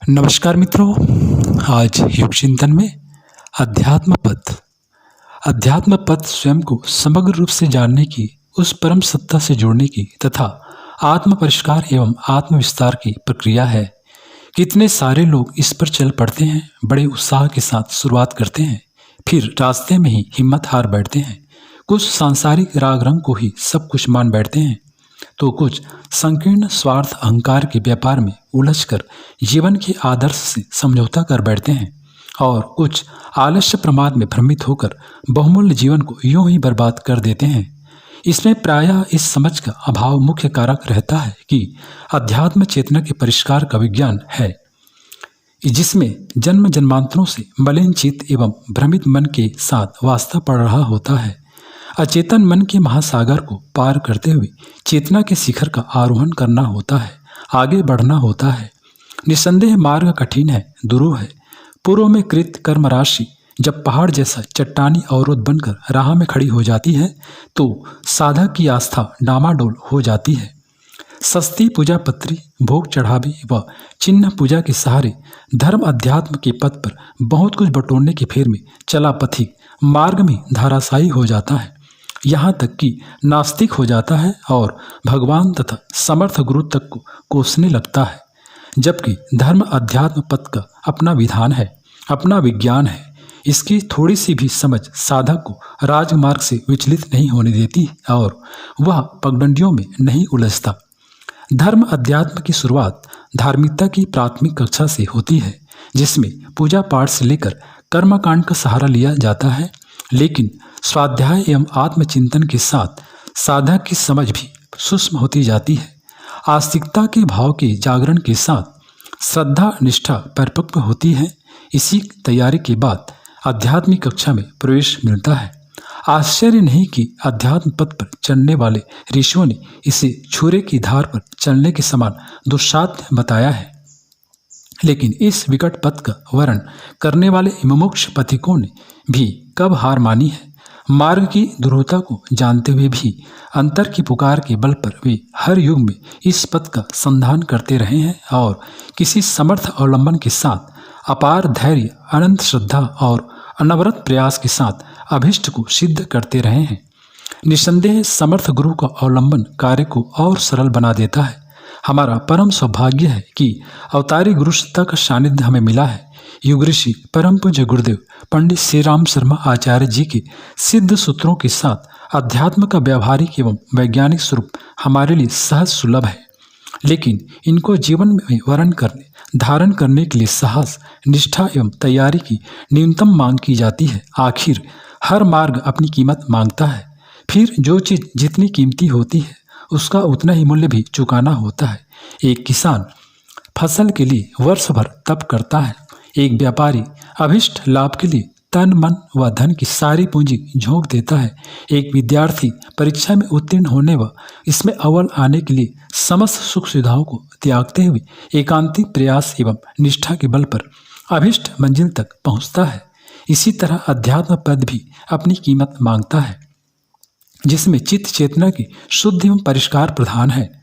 नमस्कार मित्रों। आज योग चिंतन में अध्यात्म पथ स्वयं को समग्र रूप से जानने की, उस परम सत्ता से जुड़ने की तथा आत्म परिष्कार एवं आत्म विस्तार की प्रक्रिया है। कितने सारे लोग इस पर चल पड़ते हैं, बड़े उत्साह के साथ शुरुआत करते हैं, फिर रास्ते में ही हिम्मत हार बैठते हैं। कुछ सांसारिक राग रंग को ही सब कुछ मान बैठते हैं, तो कुछ संकीर्ण स्वार्थ अहंकार के व्यापार में उलझकर जीवन के आदर्श से समझौता कर बैठते हैं, और कुछ आलस्य प्रमाद में भ्रमित होकर बहुमूल्य जीवन को यूं ही बर्बाद कर देते हैं। इसमें प्रायः इस समझ का अभाव मुख्य कारक रहता है कि अध्यात्म चेतना के परिष्कार का विज्ञान है, जिसमें जन्म जन्मांतरों से मलिन चित्त एवं भ्रमित मन के साथ वास्ता पड़ रहा होता है। अचेतन मन के महासागर को पार करते हुए चेतना के शिखर का आरोहण करना होता है, आगे बढ़ना होता है। निसंदेह मार्ग कठिन है, दुरूह है। पूर्व में कृत कर्म राशि जब पहाड़ जैसा चट्टानी अवरोध बनकर राह में खड़ी हो जाती है, तो साधक की आस्था डामाडोल हो जाती है। सस्ती पूजा पत्री, भोग चढ़ावे व चिन्ह पूजा के सहारे धर्म अध्यात्म के पथ पर बहुत कुछ बटोरने के फेर में चला पथिक मार्ग में धाराशायी हो जाता है, यहाँ तक कि नास्तिक हो जाता है और भगवान तथा समर्थ गुरु तक को कोसने लगता है। जबकि धर्म अध्यात्म पथ का अपना विधान है, अपना विज्ञान है। इसकी थोड़ी सी भी समझ साधक को राजमार्ग से विचलित नहीं होने देती और वह पगडंडियों में नहीं उलझता। धर्म अध्यात्म की शुरुआत धार्मिकता की प्राथमिक कक्षा से होती है, जिसमें पूजा पाठ से लेकर कर्मकांड का सहारा लिया जाता है। लेकिन स्वाध्याय एवं आत्मचिंतन के साथ साधक की समझ भी सूक्ष्म होती जाती है। आस्तिकता के भाव के जागरण के साथ श्रद्धा निष्ठा परिपक्व होती है। इसी तैयारी के बाद आध्यात्मिक कक्षा में प्रवेश मिलता है। आश्चर्य नहीं कि अध्यात्म पथ पर चलने वाले ऋषियों ने इसे छुरे की धार पर चलने के समान दुस्साध्य बताया है। लेकिन इस विकट पथ का वर्णन करने वाले मुमुक्ष पथिकों ने भी कब हार मानी है। मार्ग की दुरूहता को जानते हुए भी अंतर की पुकार के बल पर वे हर युग में इस पथ का संधान करते रहे हैं और किसी समर्थ अवलंबन के साथ अपार धैर्य, अनंत श्रद्धा और अनवरत प्रयास के साथ अभिष्ट को सिद्ध करते रहे हैं। निसंदेह समर्थ गुरु का अवलंबन कार्य को और सरल बना देता है। हमारा परम सौभाग्य है कि अवतारी गुरु सत्ता का सानिध्य हमें मिला है। युग ऋषि परम पूज्य गुरुदेव पंडित श्री राम शर्मा आचार्य जी के सिद्ध सूत्रों के साथ अध्यात्म का व्यावहारिक एवं वैज्ञानिक स्वरूप हमारे लिए सहज सुलभ है। लेकिन इनको जीवन में वर्ण करने, धारण करने के लिए साहस, निष्ठा एवं तैयारी की न्यूनतम मांग की जाती है। आखिर हर मार्ग अपनी कीमत मांगता है। फिर जो चीज़ जितनी कीमती होती है, उसका उतना ही मूल्य भी चुकाना होता है। एक किसान फसल के लिए वर्ष भर तप करता है। एक व्यापारी अभिष्ट लाभ के लिए तन मन व धन की सारी पूंजी झोंक देता है। एक विद्यार्थी परीक्षा में उत्तीर्ण होने व इसमें अव्वल आने के लिए समस्त सुख सुविधाओं को त्यागते हुए एकांतिक प्रयास एवं निष्ठा के बल पर अभिष्ट मंजिल तक पहुंचता है। इसी तरह अध्यात्म पद भी अपनी कीमत मांगता है, जिसमें चित्त चेतना की शुद्ध एवं परिष्कार प्रधान है।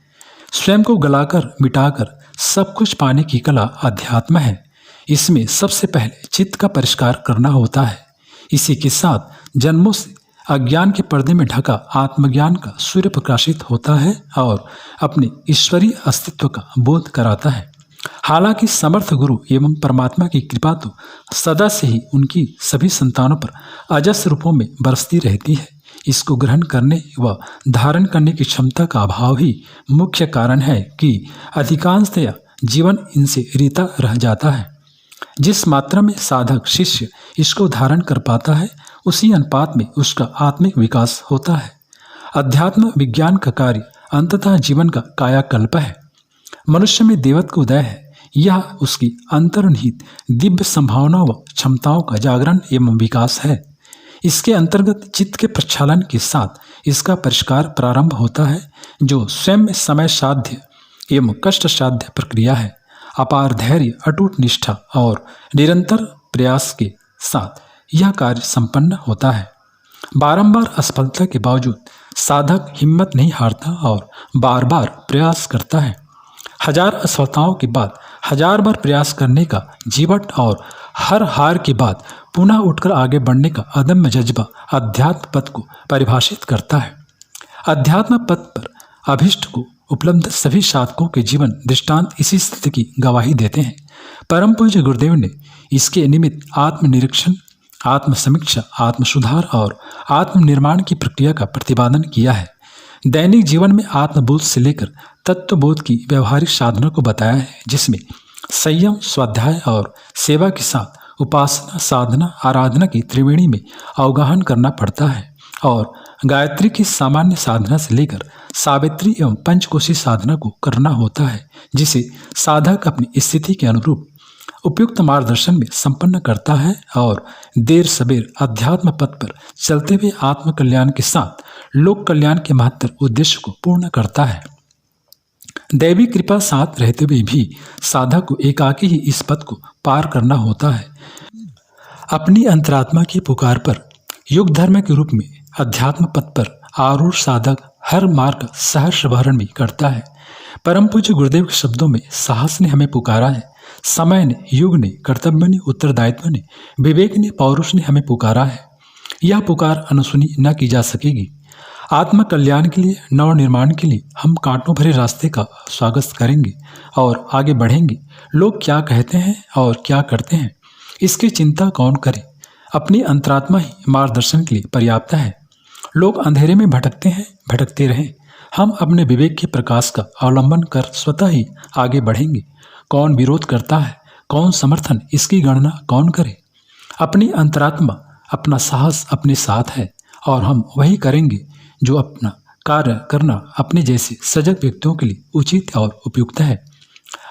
स्वयं को गलाकर मिटाकर सब कुछ पाने की कला अध्यात्म है। इसमें सबसे पहले चित्त का परिष्कार करना होता है। इसी के साथ जन्मों से अज्ञान के पर्दे में ढका आत्मज्ञान का सूर्य प्रकाशित होता है और अपने ईश्वरीय अस्तित्व का बोध कराता है। हालांकि समर्थ गुरु एवं परमात्मा की कृपा तो सदा से ही उनकी सभी संतानों पर अजस्र रूपों में बरसती रहती है। इसको ग्रहण करने व धारण करने की क्षमता का अभाव ही मुख्य कारण है कि अधिकांशतया जीवन इनसे रीता रह जाता है। जिस मात्रा में साधक शिष्य इसको धारण कर पाता है, उसी अनुपात में उसका आत्मिक विकास होता है। अध्यात्म विज्ञान का कार्य अंततः जीवन का कायाकल्प है। मनुष्य में देवत्व उदय है। यह उसकी अंतर्निहित दिव्य संभावनाओं व क्षमताओं का जागरण एवं विकास है। इसके अंतर्गत चित्त के प्रक्षालन के साथ इसका परिष्कार प्रारंभ होता है, जो स्वयं समय साध्य एवं कष्ट साध्य प्रक्रिया है। अपार धैर्य, अटूट निष्ठा और निरंतर प्रयास के साथ यह कार्य संपन्न होता है। बारंबार असफलता के बावजूद साधक हिम्मत नहीं हारता और बार बार प्रयास करता है। हजार असफलताओं के बाद हजार बार प्रयास करने का जीवट और हर हार के बाद पुनः उठकर आगे बढ़ने का अदम्य जज्बा अध्यात्म पथ को परिभाषित करता है। अध्यात्म पथ पर अभिष्ट को उपलब्ध सभी साधकों के जीवन दृष्टांत इसी स्थिति की गवाही देते हैं। परम पूज्य गुरुदेव ने इसके निमित्त आत्मनिरीक्षण, आत्मसमीक्षा, आत्मसुधार और आत्मनिर्माण की प्रक्रिया का प्रतिपादन किया है। दैनिक जीवन में आत्मबोध से लेकर तत्वबोध की व्यवहारिक साधना को बताया है, जिसमें संयम, स्वाध्याय और सेवा के साथ उपासना, साधना, आराधना की त्रिवेणी में अवगाहन करना पड़ता है और गायत्री की सामान्य साधना से लेकर सावित्री एवं पंचकोशी साधना को करना होता है, जिसे साधक अपनी स्थिति के अनुरूप उपयुक्त मार्गदर्शन में संपन्न करता है और देर सबेर अध्यात्म पथ पर चलते हुए आत्म कल्याण के साथ लोक कल्याण के महत्तर उद्देश्य को पूर्ण करता है। दैवी कृपा साथ रहते हुए भी साधक को एकाकी ही इस पथ को पार करना होता है। अपनी अंतरात्मा की पुकार पर युग धर्म के रूप में अध्यात्म पथ पर आरूढ़ साधक हर मार्ग सहर्ष वहरण भी करता है। परम पूज्य गुरुदेव के शब्दों में साहस ने हमें पुकारा है, समय ने, युग ने, कर्तव्य ने, उत्तरदायित्व ने, विवेक ने, पौरुष ने हमें पुकारा है। यह पुकार अनसुनी न की जा सकेगी। आत्म कल्याण के लिए, नव निर्माण के लिए हम कांटों भरे रास्ते का स्वागत करेंगे और आगे बढ़ेंगे। लोग क्या कहते हैं और क्या करते हैं, इसकी चिंता कौन करे। अपनी अंतरात्मा ही मार्गदर्शन के लिए पर्याप्त है। लोग अंधेरे में भटकते हैं, भटकते रहें। हम अपने विवेक के प्रकाश का अवलंबन कर स्वतः ही आगे बढ़ेंगे। कौन विरोध करता है, कौन समर्थन, इसकी गणना कौन करे। अपनी अंतरात्मा, अपना साहस अपने साथ है और हम वही करेंगे जो अपना कार्य करना अपने जैसे सजग व्यक्तियों के लिए उचित और उपयुक्त है।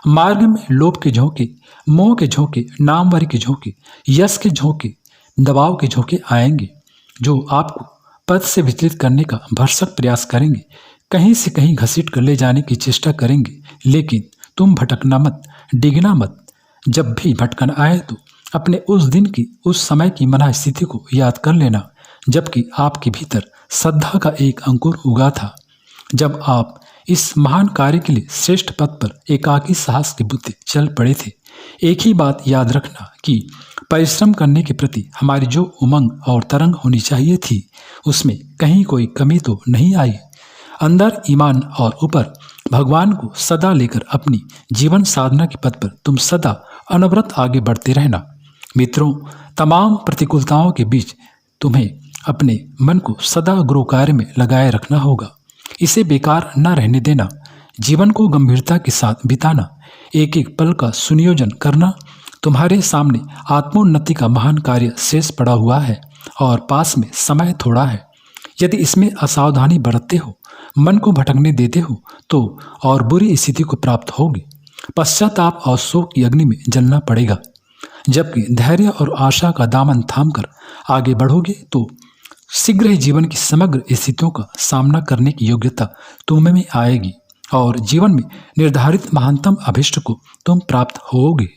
मार्ग में लोभ के झोंके, मोह के झोंके, नामवरी के झोंके, यश के झोंके, दबाव के झोंके आएंगे जो आपको पथ से विचलित करने का भरसक प्रयास करेंगे, कहीं से कहीं घसीट कर ले जाने की चेष्टा करेंगे। लेकिन तुम भटकना मत, डिगना मत। जब भी भटकन आए तो अपने उस दिन की, उस समय की मना स्थिति को याद कर लेना, जबकि आपके भीतर श्रद्धा का एक अंकुर उगा था। जब आप इस महान कार्य के लिए श्रेष्ठ पथ पर एकाकी साहस के बुद्धि चल पड़े थे। एक ही बात याद रखना कि परिश्रम करने के प्रति हमारी जो उमंग और तरंग होनी चाहिए थी, उसमें कहीं कोई कमी तो नहीं आई। अंदर ईमान और ऊपर भगवान को सदा लेकर अपनी जीवन साधना के पथ पर तुम सदा अनवरत आगे बढ़ते रहना। मित्रों, तमाम प्रतिकूलताओं के बीच तुम्हें अपने मन को सदा गुरु कार्य में लगाए रखना होगा। इसे बेकार न रहने देना। जीवन को गंभीरता के साथ बिताना, एक एक पल का सुनियोजन करना। तुम्हारे सामने आत्मोन्नति का महान कार्य शेष पड़ा हुआ है और पास में समय थोड़ा है। यदि इसमें असावधानी बरतते हो, मन को भटकने देते हो, तो और बुरी स्थिति को प्राप्त होगी। पश्चाताप और शोक की अग्नि में जलना पड़ेगा। जबकि धैर्य और आशा का दामन थामकर आगे बढ़ोगे तो शीघ्र ही जीवन की समग्र स्थितियों का सामना करने की योग्यता तुम में आएगी और जीवन में निर्धारित महानतम अभिष्ट को तुम प्राप्त होगे।